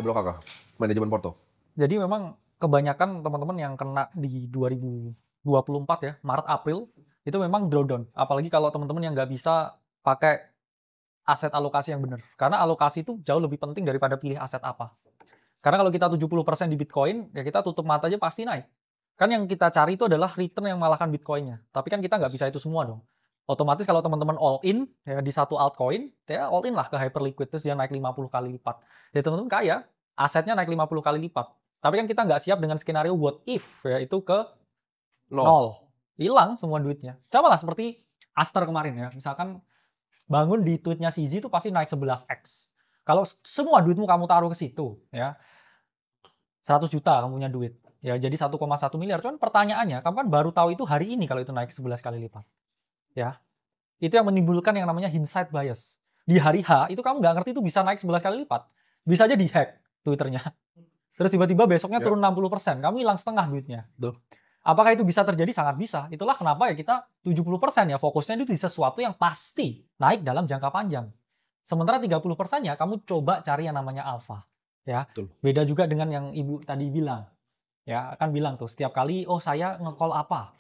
Blok Kakak, manajemen porto. Jadi memang kebanyakan teman-teman yang kena di 2024 ya, Maret April itu memang drawdown. Apalagi kalau teman-teman yang nggak bisa pakai aset alokasi yang benar. Karena alokasi itu jauh lebih penting daripada pilih aset apa. Karena kalau kita 70% di Bitcoin, ya kita tutup mata aja pasti naik. Kan yang kita cari itu adalah return yang mengalahkan Bitcoinnya. Tapi kan kita nggak bisa itu semua dong. Otomatis kalau teman-teman all in ya di satu altcoin, ya all in lah ke Hyperliquid terus dia naik 50 kali lipat. Ya teman-teman kaya, asetnya naik 50 kali lipat. Tapi kan kita nggak siap dengan skenario what if ya itu ke nol. Hilang semua duitnya. Coba lah seperti Aster kemarin ya. Misalkan bangun di tweetnya CZ itu pasti naik 11x. Kalau semua duitmu kamu taruh ke situ ya, 100 juta kamu punya duit. Ya jadi 1,1 miliar. Cuman pertanyaannya, kamu kan baru tahu itu hari ini kalau itu naik 11 kali lipat. Ya. Itu yang menimbulkan yang namanya hindsight bias. Di hari H, itu kamu nggak ngerti itu bisa naik 11 kali lipat. Bisa aja di-hack Twitternya. Terus tiba-tiba besoknya turun 60%. Kamu hilang setengah duitnya. Betul. Apakah itu bisa terjadi? Sangat bisa. Itulah kenapa ya kita 70% ya fokusnya itu di sesuatu yang pasti naik dalam jangka panjang. Sementara 30%-nya kamu coba cari yang namanya alpha. Ya. Betul. Beda juga dengan yang Ibu tadi bilang. Ya, akan bilang tuh setiap kali saya nge-call apa.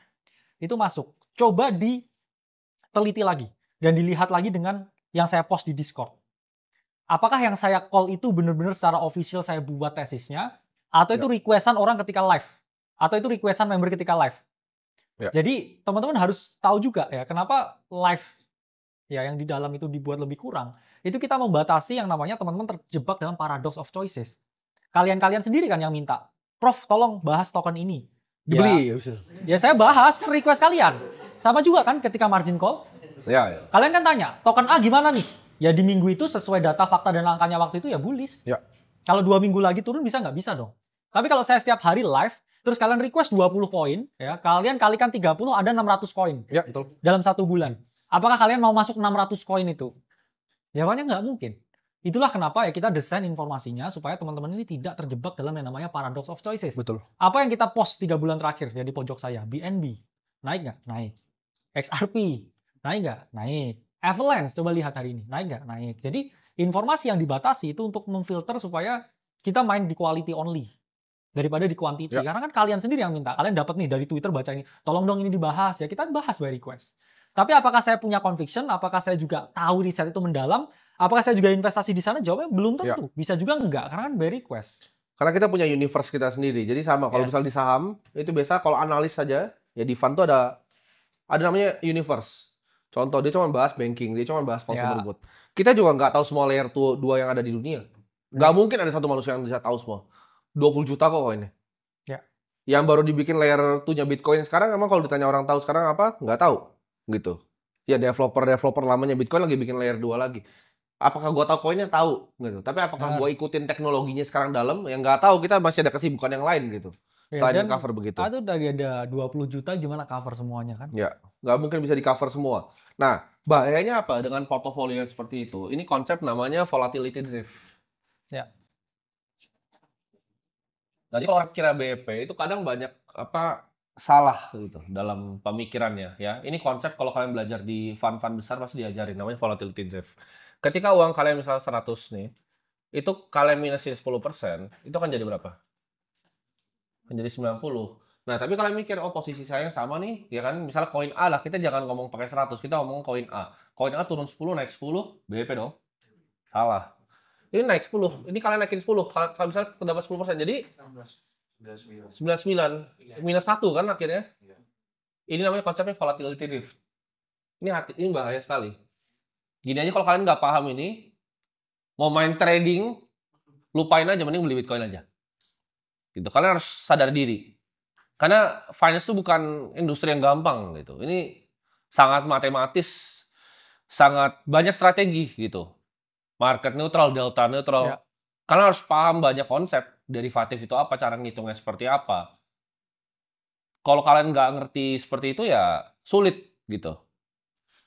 Itu masuk. Coba diteliti lagi dan dilihat lagi dengan yang saya post di Discord. Apakah yang saya call itu benar-benar secara official saya buat tesisnya atau itu requestan orang ketika live? Atau itu requestan member ketika live? Ya. Jadi, teman-teman harus tahu juga ya, kenapa live ya yang di dalam itu dibuat lebih kurang. Itu kita membatasi yang namanya teman-teman terjebak dalam paradox of choices. Kalian-kalian sendiri kan yang minta, Prof, tolong bahas token ini. Dibeli. Ya saya bahas, kan request kalian. Sama juga kan ketika margin call. Ya. Kalian kan tanya, token A gimana nih? Ya di minggu itu sesuai data, fakta, dan angkanya waktu itu ya bullish. Ya. Kalau 2 minggu lagi turun bisa nggak? Bisa dong. Tapi kalau saya setiap hari live, terus kalian request 20 koin, ya kalian kalikan 30 ada 600 koin. Ya, betul. Dalam 1 bulan. Apakah kalian mau masuk 600 koin itu? Jawabannya nggak mungkin. Itulah kenapa ya kita desain informasinya supaya teman-teman ini tidak terjebak dalam yang namanya paradox of choices. Betul. Apa yang kita post 3 bulan terakhir ya di pojok saya? BNB. Naik nggak? Naik. XRP. Naik nggak? Naik. Avalanche, coba lihat hari ini. Naik nggak? Naik. Jadi informasi yang dibatasi itu untuk memfilter supaya kita main di quality only daripada di quantity. Karena kan kalian sendiri yang minta. Kalian dapat nih dari Twitter baca ini. Tolong dong ini dibahas. Ya kita bahas by request. Tapi apakah saya punya conviction? Apakah saya juga tahu riset itu mendalam? Apakah saya juga investasi di sana? Jawabnya belum tentu. Bisa juga enggak, karena kan by request. Karena kita punya universe kita sendiri. Jadi sama, kalau misal di saham, itu biasa kalau analis saja, ya di fund tuh ada namanya universe. Contoh, dia cuma bahas banking, dia cuma bahas consumer good. Kita juga nggak tahu semua layer 2 yang ada di dunia. Nggak mungkin ada satu manusia yang bisa tahu semua. 20 juta kok koinnya. Ya. Yang baru dibikin layer 2-nya Bitcoin sekarang, emang kalau ditanya orang tahu sekarang apa? Nggak tahu. Gitu. Ya developer lamanya Bitcoin lagi bikin layer 2 lagi. Apakah gue tahu koinnya? Tahu gitu. Tapi apakah gue ikutin teknologinya sekarang dalam? Yang nggak tahu, kita masih ada kesibukan yang lain gitu. Selain cover begitu. Itu tadi ada 20 juta gimana cover semuanya kan? Ya, nggak mungkin bisa di cover semua. Nah, bahayanya apa dengan portofolio seperti itu? Ini konsep namanya volatility drift. Ya. Jadi kalau orang kira BEP itu kadang banyak salah gitu dalam pemikirannya ya. Ini konsep kalau kalian belajar di fund-fund besar pasti diajarin, namanya volatility drift. Ketika uang kalian misalnya 100 nih, itu kalian minusin 10%, itu akan jadi berapa? Menjadi 90. Nah, tapi kalian mikir, oh posisi saya sama nih, ya kan? Misalnya koin A lah, kita jangan ngomong pakai 100, kita ngomong koin A. Koin A turun 10, naik 10, BEP dong. Salah. Ini naik 10, ini kalian naikin 10, kalau misalnya dapat 10%, jadi 99, minus 1 kan akhirnya. Ini namanya konsepnya volatility drift. Ini bahaya sekali. Gini aja kalau kalian nggak paham ini, mau main trading, lupain aja, mending beli Bitcoin aja. Gitu. Kalian harus sadar diri. Karena finance itu bukan industri yang gampang gitu. Ini sangat matematis, sangat banyak strategi gitu. Market neutral, delta neutral. Ya. Kalian harus paham banyak konsep derivatif itu apa, cara ngitungnya seperti apa. Kalau kalian nggak ngerti seperti itu ya sulit gitu.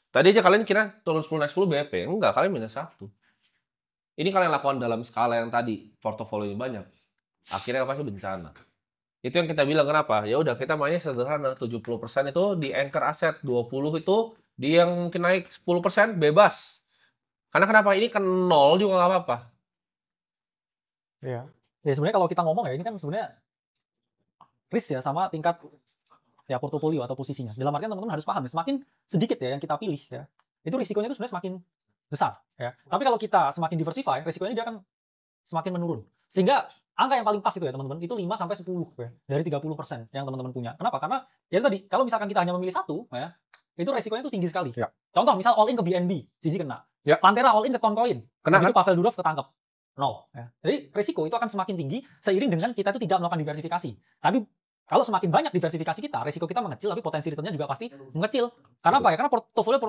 Tadi aja kalian kira turun 10 naik 10 BEP. Enggak, kalian minus 1. Ini kalian lakukan dalam skala yang tadi, portofolio banyak. Akhirnya pasti bencana. Itu yang kita bilang kenapa? Ya udah kita mainnya sederhana, 70% itu di anchor aset, 20 itu di yang mungkin naik 10% bebas. Karena kenapa? Ini kan 0 juga nggak apa-apa. Ya. Ya sebenarnya kalau kita ngomong ya ini kan sebenarnya risk ya sama tingkat ya portofolio atau posisinya. Dalam artian teman-teman harus paham, semakin sedikit ya yang kita pilih ya, itu risikonya itu sebenarnya semakin besar ya. Tapi kalau kita semakin diversify, risikonya dia akan semakin menurun. Sehingga angka yang paling pas itu ya teman-teman, itu 5 sampai 10 ya, dari 30% yang teman-teman punya. Kenapa? Karena ya tadi, kalau misalkan kita hanya memilih satu ya, itu resikonya itu tinggi sekali. Ya. Contoh misal all in ke BNB, Sisi kena. Ya. Pantera all in ke Toncoin. Kena Begitu kan? Pavel Durov ketangkep. Nol. Ya. Jadi risiko itu akan semakin tinggi seiring dengan kita itu tidak melakukan diversifikasi. Tapi kalau semakin banyak diversifikasi kita, risiko kita mengecil, tapi potensi returnnya juga pasti mengecil. Karena apa ya? Karena portofolio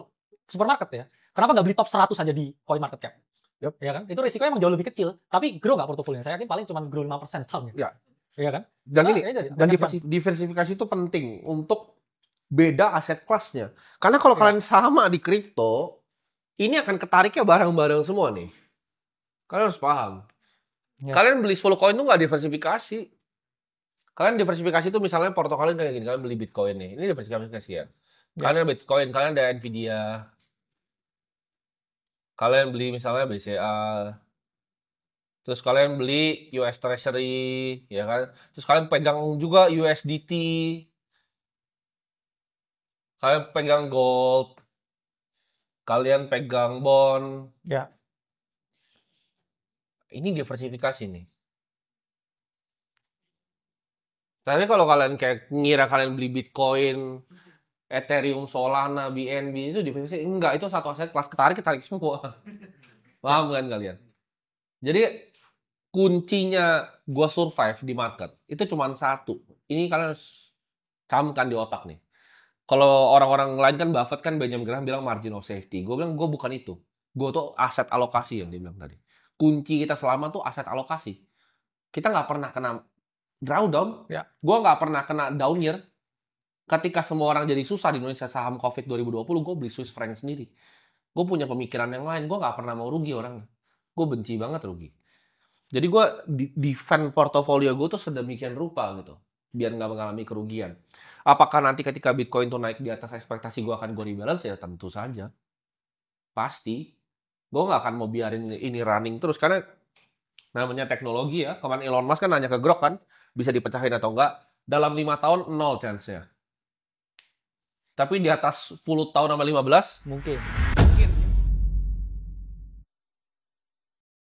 supermarket ya. Kenapa nggak beli top 100 aja di coin market cap? Yep. Ya kan? Itu risikonya emang jauh lebih kecil. Tapi grow nggak portofolionya? Saya yakin paling cuma grow 5% setahun. Ya. Iya kan? Dan Nah, ini, ya jadi, dan banyak diversifikasi itu penting untuk beda aset kelasnya. Karena kalau Ya. kalian sama di kripto, ini akan ketariknya bareng-bareng semua nih. Kalian harus paham. Ya. Kalian beli 10 koin itu nggak diversifikasi. Kalian diversifikasi itu misalnya porto kalian kayak gini, kalian beli Bitcoin nih. Ini diversifikasi ya. Kalian ada Bitcoin, kalian ada Nvidia. Kalian beli misalnya BCA. Terus kalian beli US Treasury, ya kan? Terus kalian pegang juga USDT. Kalian pegang gold. Kalian pegang bond. Ya. Ini diversifikasi nih. Tapi kalau kalian kayak ngira kalian beli Bitcoin, Ethereum, Solana, BNB itu diversifikasi, enggak, itu satu aset kelas ketarik semua. Paham kan kalian? Jadi kuncinya gue survive di market itu cuma satu. Ini kalian harus camkan di otak nih. Kalau orang-orang lain kan Buffett kan Benjamin Graham bilang margin of safety. Gue bilang gue bukan itu. Gue tuh aset alokasi yang dia bilang tadi. Kunci kita selama tuh aset alokasi. Kita nggak pernah kena drawdown. Ya. Gue nggak pernah kena down year. Ketika semua orang jadi susah di Indonesia saham COVID 2020, gue beli Swiss franc sendiri. Gue punya pemikiran yang lain. Gue nggak pernah mau rugi orangnya. Gue benci banget rugi. Jadi gue defend portofolio gue tuh sedemikian rupa gitu. Biar nggak mengalami kerugian. Apakah nanti ketika Bitcoin tuh naik di atas ekspektasi gue akan gue rebalance? Ya tentu saja. Pasti. Gue nggak akan mau biarin ini running terus. Karena namanya teknologi ya. Kemarin Elon Musk kan nanya ke Grok kan. Bisa dipecahin atau enggak. Dalam 5 tahun, 0 chance-nya. Tapi di atas 10 tahun sama 15, Mungkin.